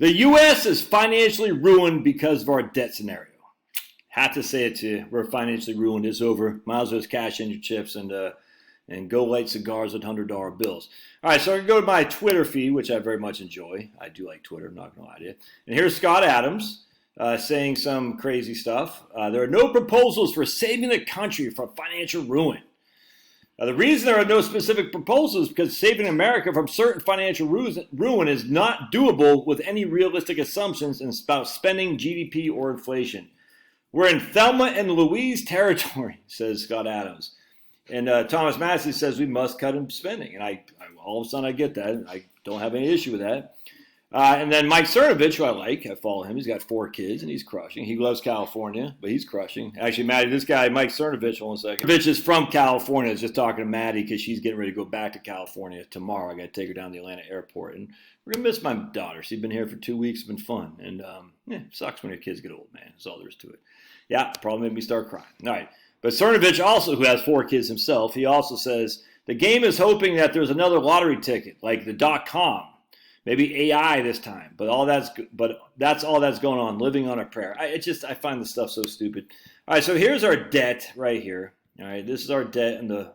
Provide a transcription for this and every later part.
The U.S. is financially ruined because of our debt scenario. Have to say it to you. We're financially ruined. It's over. Might as well just cash in your chips and go light cigars with $100 bills. All right, so I can go to my Twitter feed, which I very much enjoy. I do like Twitter, I'm not going to lie to you. And here's Scott Adams saying some crazy stuff. There are no proposals for saving the country from financial ruin. The reason there are no specific proposals is because saving America from certain financial ruin is not doable with any realistic assumptions about spending, GDP, or inflation. We're in Thelma and Louise territory, says Scott Adams. And Thomas Massey says we must cut in spending. And I all of a sudden I get that. I don't have any issue with that. And then Mike Cernovich, who I follow him. He's got 4 kids and he's crushing. He loves California, but he's crushing. Actually, Maddie, this guy, Mike Cernovich, hold on a second. Cernovich is from California. I was just talking to Maddie because she's getting ready to go back to California tomorrow. I got to take her down to the Atlanta airport. And we're going to miss my daughter. She's been here for 2 weeks. It's been fun. And it sucks when your kids get old, man. That's all there is to it. Yeah, probably made me start crying. All right. But Cernovich also, who has 4 kids himself, he also says, the game is hoping that there's another lottery ticket, like the .com. Maybe AI this time, but that's all that's going on. Living on a prayer. I find this stuff so stupid. All right, so here's our debt right here. All right, this is our debt, and I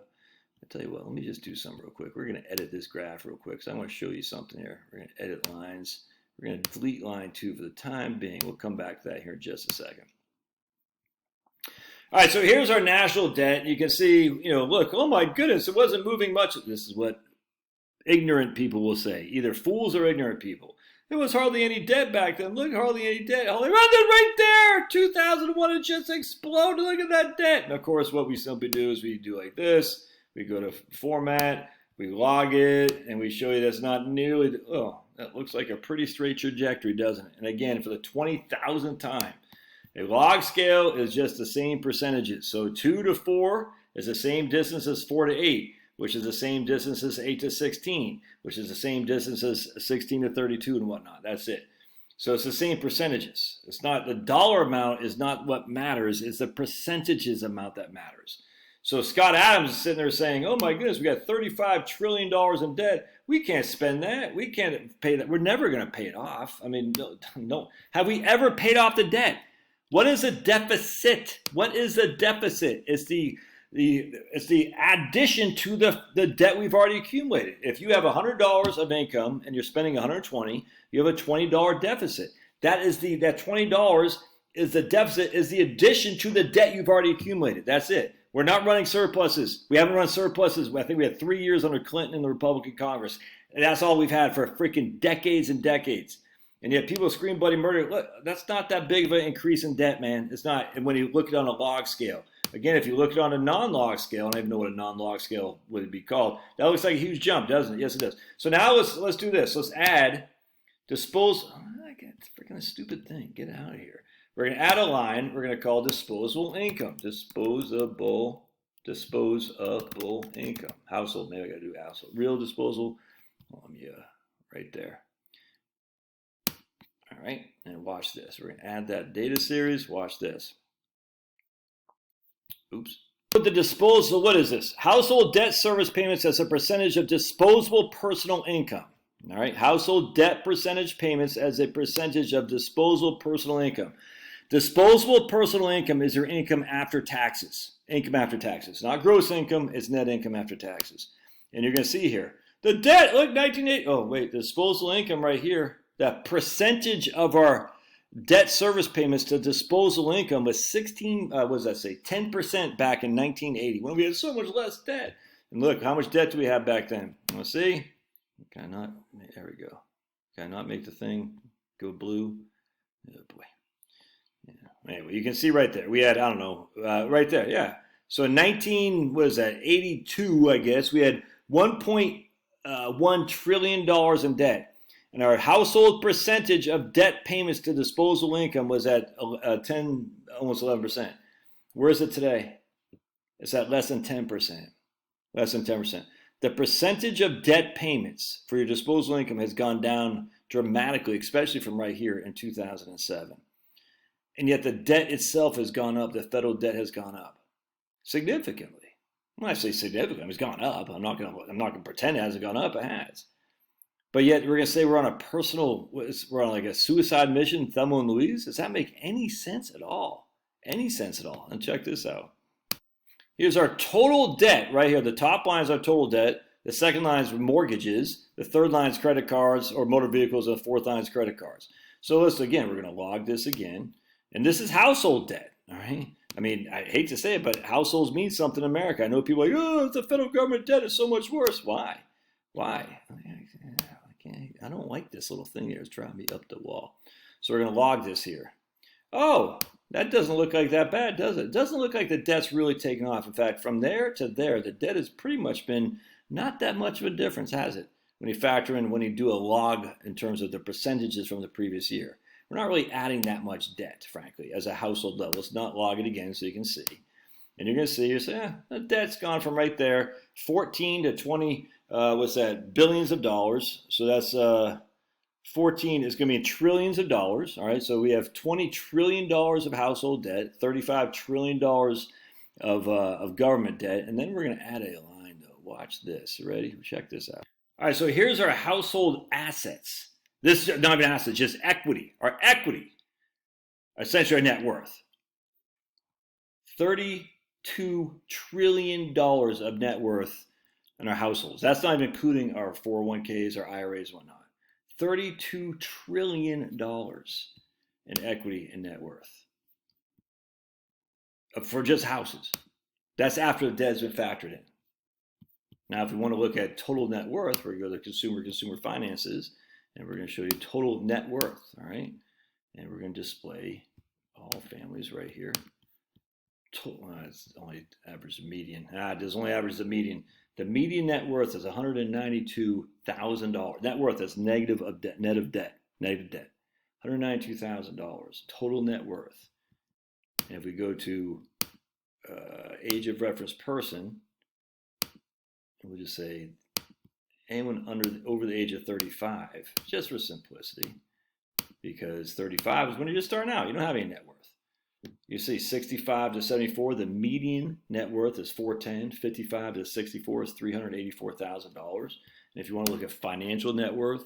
tell you what. Let me just do something real quick. We're gonna edit this graph real quick, so I want to show you something here. We're gonna edit lines. We're gonna delete line 2 for the time being. We'll come back to that here in just a second. All right, so here's our national debt. You can see, look. Oh my goodness, it wasn't moving much. This is what ignorant people will say, either fools or ignorant people. There was hardly any debt back then. Look, hardly any debt. Right there, 2001, it just exploded. Look at that debt. And of course, what we simply do is we do like this. We go to format, we log it, and we show you that's not nearly, that looks like a pretty straight trajectory, doesn't it? And again, for the 20,000th time, a log scale is just the same percentages. So 2 to 4 is the same distance as 4 to 8. Which is the same distance as 8 to 16, which is the same distance as 16 to 32 and whatnot. That's it. So it's the same percentages. It's not the dollar amount is not what matters. It's the percentages amount that matters. So Scott Adams is sitting there saying, oh my goodness, we got $35 trillion in debt. We can't spend that. We can't pay that. We're never going to pay it off. I mean, no. Have we ever paid off the debt? What is a deficit? What is a deficit? It's the addition to the debt we've already accumulated. If you have $100 of income and you're spending $120, you have a $20 deficit. That $20 is the deficit, is the addition to the debt you've already accumulated. That's it. We're not running surpluses. We haven't run surpluses. I think we had 3 years under Clinton in the Republican Congress. And that's all we've had for freaking decades and decades. And yet people scream bloody murder. Look, that's not that big of an increase in debt, man. It's not. And when you look at it on a log scale. Again, if you look at it on a non-log scale, and I don't even know what a non-log scale would be called, that looks like a huge jump, doesn't it? Yes, it does. So now let's do this. Let's add disposal. It's freaking a stupid thing. Get out of here. We're going to add a line. We're going to call disposable income. Disposable income. Household. Maybe I got to do household. Real disposable. Right there. All right. And watch this. We're going to add that data series. Watch this. Oops. The disposal, what is this? Household debt service payments as a percentage of disposable personal income. All right. Household debt percentage payments as a percentage of disposable personal income. Disposable personal income is your income after taxes. Income after taxes. Not gross income, it's net income after taxes. And you're going to see here. The debt, look, 1980. Oh, wait, the disposable income right here. That percentage of our debt service payments to disposable income was 10% back in 1980 when we had so much less debt. And look, how much debt do we have back then? Let's see. There we go. Can I not make the thing go blue? Oh boy. Yeah. Anyway, you can see right there. We had, right there, yeah. So in 82, I guess, we had $1.1 trillion in debt. And our household percentage of debt payments to disposable income was at almost 11%. Where is it today? It's at less than 10%. Less than 10%. The percentage of debt payments for your disposable income has gone down dramatically, especially from right here in 2007. And yet the debt itself has gone up. The federal debt has gone up significantly. When I say significant, it's gone up. I'm not going to pretend it hasn't gone up. It has. But yet we're going to say we're on a we're on like a suicide mission, Thelma and Louise? Does that make any sense at all? Any sense at all? And check this out. Here's our total debt right here. The top line is our total debt. The second line is mortgages. The third line is credit cards or motor vehicles. And the fourth line is credit cards. So listen, again, we're going to log this again. And this is household debt, all right? I mean, I hate to say it, but households mean something in America. I know people are like, oh, the federal government debt is so much worse. Why? Why? I don't like this little thing here. It's driving me up the wall. So we're going to log this here. Oh, that doesn't look like that bad, does it? It doesn't look like the debt's really taken off. In fact, from there to there, the debt has pretty much been not that much of a difference, has it? When you factor in, when you do a log in terms of the percentages from the previous year. We're not really adding that much debt, frankly, as a household level. Let's not log it again so you can see. And you're going to see, you say, the debt's gone from right there, 14 to 20, what's that, billions of dollars. So that's 14 is going to be in trillions of dollars. All right, so we have $20 trillion of household debt, $35 trillion of government debt. And then we're going to add a line, though. Watch this. You ready? Check this out. All right, so here's our household assets. This is not even assets, just equity. Our equity, essentially our net worth. $32 trillion of net worth in our households. That's not even including our 401ks, our IRAs, and whatnot. $32 trillion in equity and net worth for just houses. That's after the debt has been factored in. Now, if we want to look at total net worth, we're going to go to consumer finances, and we're going to show you total net worth, all right? And we're going to display all families right here. It's only average the median. It does only average the median. The median net worth is $192,000. Net worth is negative of debt, negative debt. $192,000 total net worth. And if we go to age of reference person, we'll just say anyone over the age of 35, just for simplicity, because 35 is when you're just starting out. You don't have any net worth. You see 65 to 74, the median net worth is $410. 55 to 64 is $384,000. And if you want to look at financial net worth,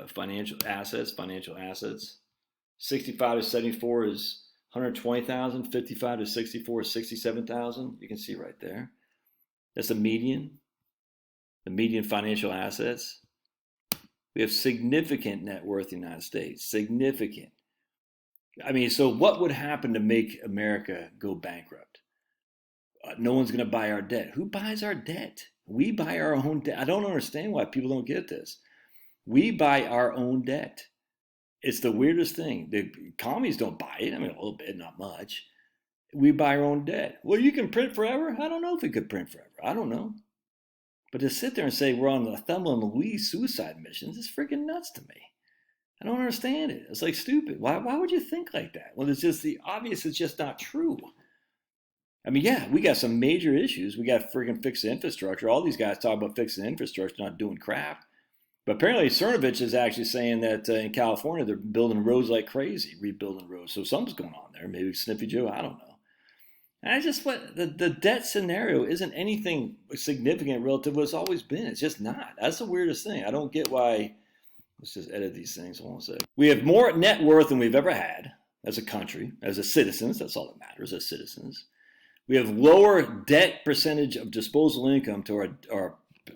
financial assets, 65 to 74 is $120,000. 55 to 64 is $67,000. You can see right there. That's the median financial assets. We have significant net worth in the United States, significant. I mean, so what would happen to make America go bankrupt? No one's going to buy our debt. Who buys our debt? We buy our own debt. I don't understand why people don't get this. We buy our own debt. It's the weirdest thing. The commies don't buy it. I mean, a little bit, not much. We buy our own debt. Well, you can print forever? I don't know if we could print forever. I don't know. But to sit there and say we're on the Thelma and Louise suicide missions is freaking nuts to me. I don't understand it. It's like stupid. Why would you think like that? Well, it's just the obvious. It's just not true. I mean, yeah, we got some major issues. We got freaking fix the infrastructure. All these guys talk about fixing the infrastructure, not doing crap. But apparently Cernovich is actually saying that in California they're building roads like crazy, rebuilding roads. So something's going on there. Maybe Sniffy Joe, I don't know. And the debt scenario isn't anything significant relative to what it's always been. It's just not. That's the weirdest thing. I don't get why. Let's just edit these things. Hold on a second. We have more net worth than we've ever had as a country, as a citizens. That's all that matters as citizens. We have lower debt percentage of disposable income to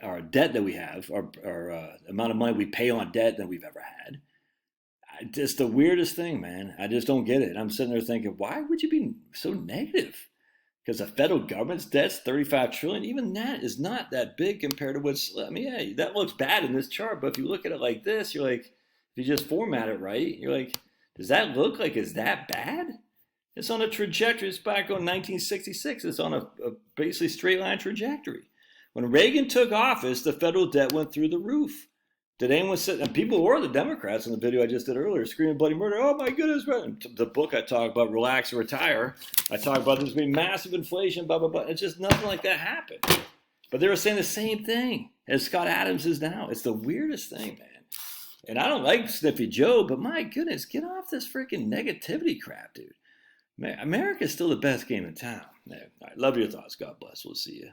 our debt that we have, our amount of money we pay on debt than we've ever had. Just the weirdest thing, man. I just don't get it. I'm sitting there thinking, why would you be so negative? Because the federal government's debt's $35 trillion. Even that is not that big compared to what's. I mean, yeah, that looks bad in this chart, but if you look at it like this, you're like, if you just format it right, you're like, does that look like it's that bad? It's on a trajectory. It's back on 1966. It's on a basically straight line trajectory. When Reagan took office, the federal debt went through the roof. Did anyone sit? And people were the Democrats in the video I just did earlier, screaming bloody murder. Oh my goodness! The book I talk about, Relax or Retire. I talk about there's going to be massive inflation, blah blah blah. It's just nothing like that happened. But they were saying the same thing as Scott Adams is now. It's the weirdest thing, man. And I don't like Sniffy Joe, but my goodness, get off this freaking negativity crap, dude. America's still the best game in town. All right, love your thoughts. God bless. We'll see you.